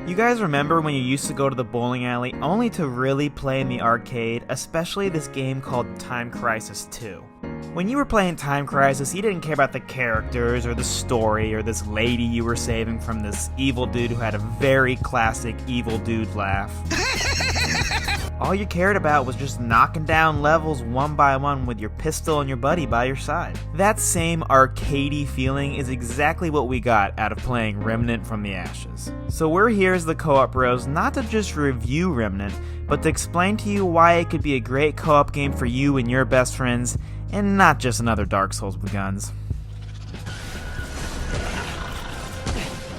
You guys remember when you used to go to the bowling alley only to really play in the arcade, especially this game called Time Crisis 2? When you were playing Time Crisis, you didn't care about the characters or the story or this lady you were saving from this evil dude who had a very classic evil dude laugh. All you cared about was just knocking down levels one by one with your pistol and your buddy by your side. That same Arcady feeling is exactly what we got out of playing Remnant from the Ashes. So we're here as the Co-op Bros not to just review Remnant, but to explain to you why it could be a great co-op game for you and your best friends, and not just another Dark Souls with guns.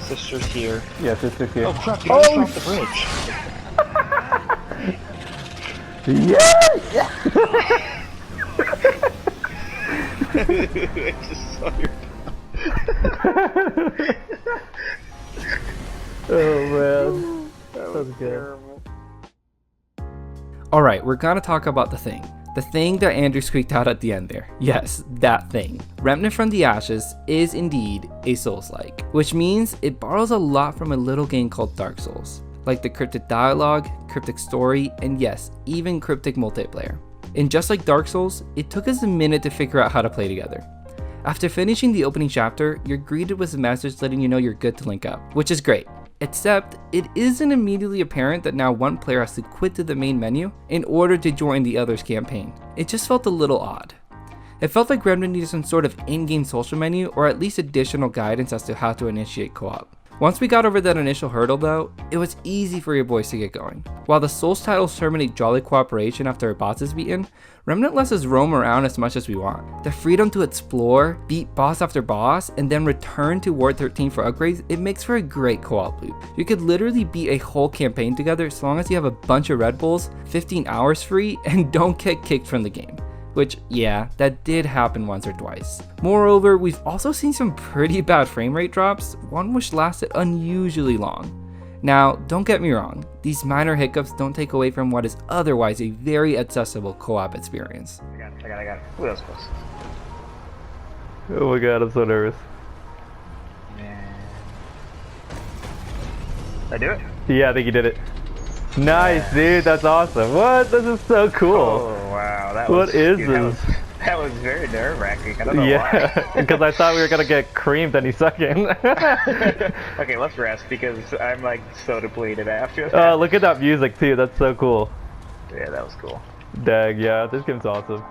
Sister's here. Yeah, sister's here. Oh crap, you just dropped the bridge. Yeah! I just saw your Oh man, that was good. terrible. Alright, we're gonna talk about the thing. The thing that Andrew squeaked out at the end there. Yes, that thing. Remnant from the Ashes is indeed a Souls-like, which means it borrows a lot from a little game called Dark Souls, like the cryptic dialogue, cryptic story, and yes, even cryptic multiplayer. And just like Dark Souls, it took us a minute to figure out how to play together. After finishing the opening chapter, you're greeted with a message letting you know you're good to link up, which is great. Except, it isn't immediately apparent that now one player has to quit to the main menu in order to join the other's campaign. It just felt a little odd. It felt like Remnant needed some sort of in-game social menu or at least additional guidance as to how to initiate co-op. Once we got over that initial hurdle though, it was easy for your boys to get going. While the Souls titles terminate jolly cooperation after a boss is beaten, Remnant lets us roam around as much as we want. The freedom to explore, beat boss after boss, and then return to Ward 13 for upgrades, it makes for a great co-op loop. You could literally beat a whole campaign together as long as you have a bunch of Red Bulls, 15 hours free, and don't get kicked from the game. Which, yeah, that did happen once or twice. Moreover, we've also seen some pretty bad frame rate drops, one which lasted unusually long. Now, don't get me wrong, these minor hiccups don't take away from what is otherwise a very accessible co-op experience. I got it. Ooh, that was close. Oh my god, I'm so nervous. Man. Did I do it? Yeah, I think you did it. Nice, dude, that's awesome. What? This is so cool. Oh wow, that What was... is dude, this? That was very nerve-wracking. I don't know Yeah, because I thought we were gonna get creamed any second. why. Okay, let's rest because I'm like so depleted after that. Look at that music too, that's so cool. Yeah, that was cool. Dang, yeah, this game's awesome.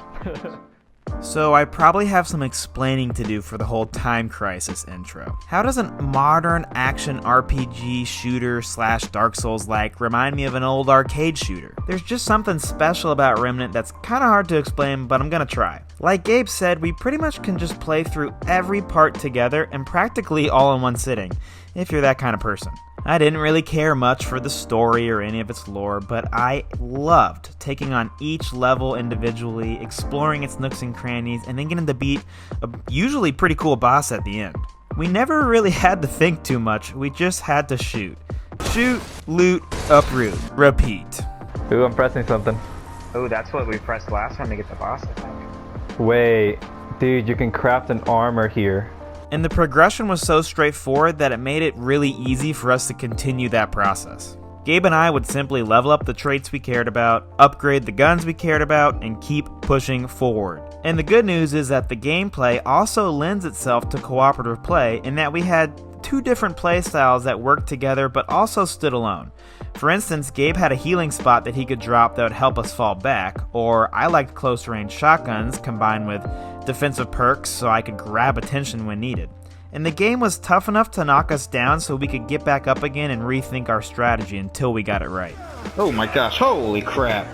So I probably have some explaining to do for the whole Time Crisis intro. How does a modern action RPG shooter slash Dark Souls like remind me of an old arcade shooter? There's just something special about Remnant that's kinda hard to explain, but I'm gonna try. Like Gabe said, we pretty much can just play through every part together and practically all in one sitting, if you're that kind of person. I didn't really care much for the story or any of its lore, but I loved taking on each level individually, exploring its nooks and crannies, and then getting to beat a usually pretty cool boss at the end. We never really had to think too much, we just had to shoot. Shoot, loot, uproot, repeat. Ooh, I'm pressing something. Oh, that's what we pressed last time to get the boss, I think. Wait, dude, you can craft an armor here. And the progression was so straightforward that it made it really easy for us to continue that process. Gabe and I would simply level up the traits we cared about, upgrade the guns we cared about, and keep pushing forward. And the good news is that the gameplay also lends itself to cooperative play in that we had two different playstyles that worked together but also stood alone. For instance, Gabe had a healing spot that he could drop that would help us fall back, or I liked close range shotguns combined with defensive perks so I could grab attention when needed. And the game was tough enough to knock us down so we could get back up again and rethink our strategy until we got it right. Oh my gosh, holy crap.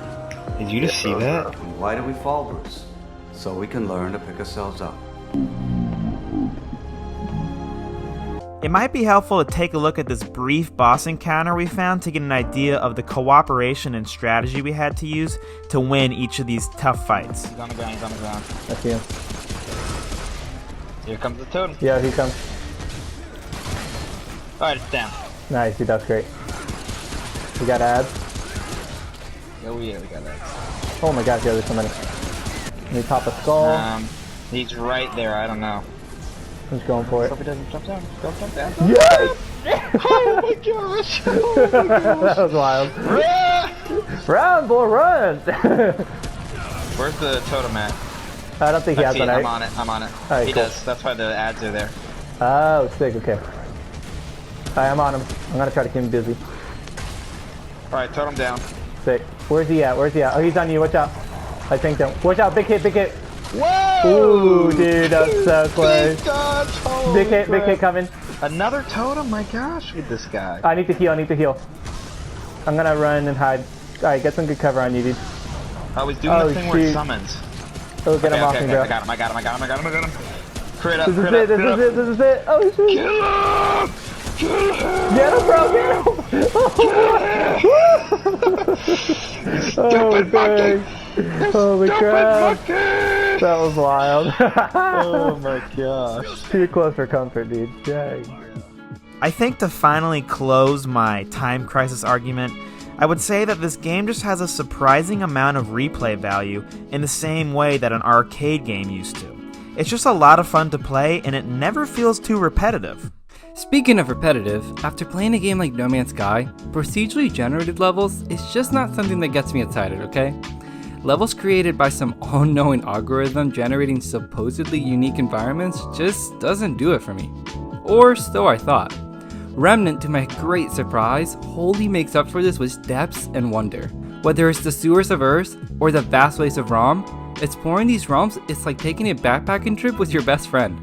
Did you just see that? Why do we fall, Bruce? So we can learn to pick ourselves up. It might be helpful to take a look at this brief boss encounter we found to get an idea of the cooperation and strategy we had to use to win each of these tough fights. He's on the ground, he's on the ground. I see him. Here comes the totem. Yeah, he comes. Alright, it's down. Nice, dude, that's great. We got ads. Oh yeah, we got that. Oh my gosh, yeah, there's so many. Let me pop a skull. He's right there, I don't know. I'm just going for it. Hope he doesn't jump down. Don't jump down. Yes! Oh my gosh! That was wild. Run, boy, run! Where's the totem at? I don't think he I has see it. one. I'm on it. I'm on it. Alright, He cool. does. That's why the ads are there. Oh, sick, okay. Alright, I'm on him. I'm gonna try to keep him busy. Alright, totem down. Sick. Where's he at? Where's he at? Oh, he's on you. Watch out. I think him. Watch out. Big hit, big hit. Whoa! Ooh, dude, that's so close. Dodge! Holy Big hit crap. coming. Another totem? My gosh, with this guy. I need to heal, I'm gonna run and hide. Alright, get some good cover on you, dude. Oh, he's doing Oh, the thing where he shoot. summons. Oh, get him off me, bro. I got him. I got him. I got him. I got him. I got him. Crit up. This is Crit it, up. this Crit is up. it, this is it. Oh, shoot. Get him, bro, get him! Oh, dang. Holy crap. That was wild. Oh my gosh. Too close for comfort, dude. Dang. I think to finally close my time crisis argument, I would say that this game just has a surprising amount of replay value in the same way that an arcade game used to. It's just a lot of fun to play, and it never feels too repetitive. Speaking of repetitive, after playing a game like No Man's Sky, procedurally generated levels is just not something that gets me excited, okay? Levels created by some all-knowing algorithm generating supposedly unique environments just doesn't do it for me. Or so I thought. Remnant, to my great surprise, wholly makes up for this with depths and wonder. Whether it's the sewers of Earth or the vast wastes of Rom, exploring these realms is like taking a backpacking trip with your best friend.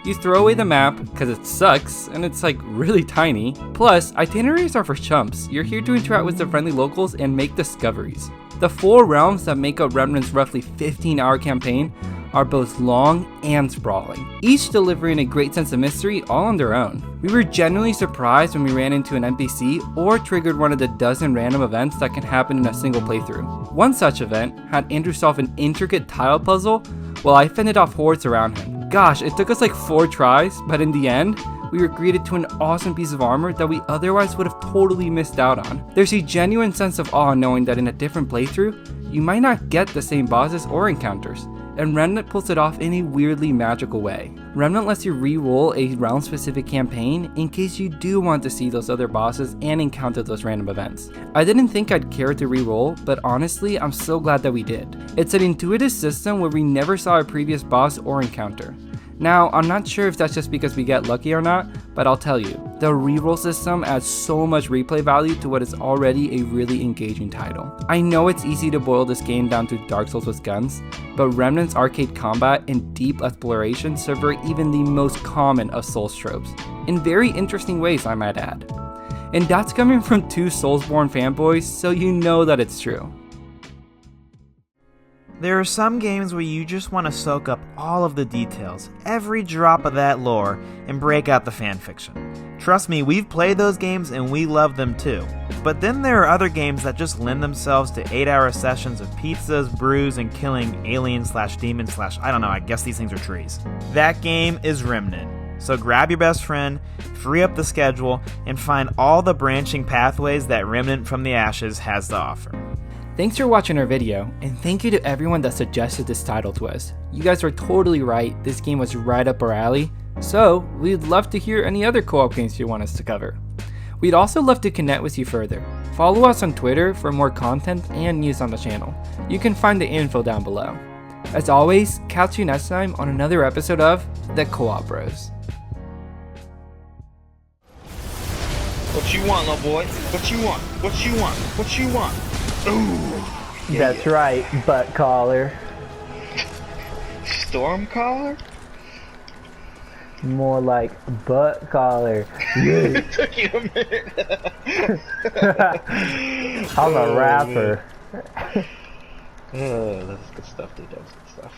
You throw away the map, because it sucks, and it's like really tiny. Plus, itineraries are for chumps. You're here to interact with the friendly locals and make discoveries. The 4 realms that make up Remnant's roughly 15-hour campaign are both long and sprawling, each delivering a great sense of mystery all on their own. We were genuinely surprised when we ran into an NPC or triggered one of the dozen random events that can happen in a single playthrough. One such event had Andrew solve an intricate tile puzzle while I fended off hordes around him. Gosh, it took us like 4 tries, but in the end, we were greeted to an awesome piece of armor that we otherwise would have totally missed out on. There's a genuine sense of awe knowing that in a different playthrough, you might not get the same bosses or encounters, and Remnant pulls it off in a weirdly magical way. Remnant lets you re-roll a realm-specific campaign in case you do want to see those other bosses and encounter those random events. I didn't think I'd care to re-roll, but honestly, I'm so glad that we did. It's an intuitive system where we never saw a previous boss or encounter. Now, I'm not sure if that's just because we get lucky or not, but I'll tell you, the reroll system adds so much replay value to what is already a really engaging title. I know it's easy to boil this game down to Dark Souls with guns, but Remnant's arcade combat and deep exploration subvert even the most common of Souls tropes, in very interesting ways I might add. And that's coming from 2 Soulsborne fanboys, so you know that it's true. There are some games where you just want to soak up all of the details, every drop of that lore, and break out the fanfiction. Trust me, we've played those games and we love them too. But then there are other games that just lend themselves to 8-hour sessions of pizzas, brews, and killing aliens/demons/ I don't know, I guess these things are trees. That game is Remnant. So grab your best friend, free up the schedule, and find all the branching pathways that Remnant from the Ashes has to offer. Thanks for watching our video, and thank you to everyone that suggested this title to us. You guys were totally right, this game was right up our alley, so we'd love to hear any other co-op games you want us to cover. We'd also love to connect with you further. Follow us on Twitter for more content and news on the channel. You can find the info down below. As always, catch you next time on another episode of The Co-op Bros. What you want, little boy? What you want? What you want? What you want? Ooh. That's right, butt collar. Stormcaller? More like butt collar. It took you a minute. I'm a rapper. That's good stuff, dude. That's good stuff.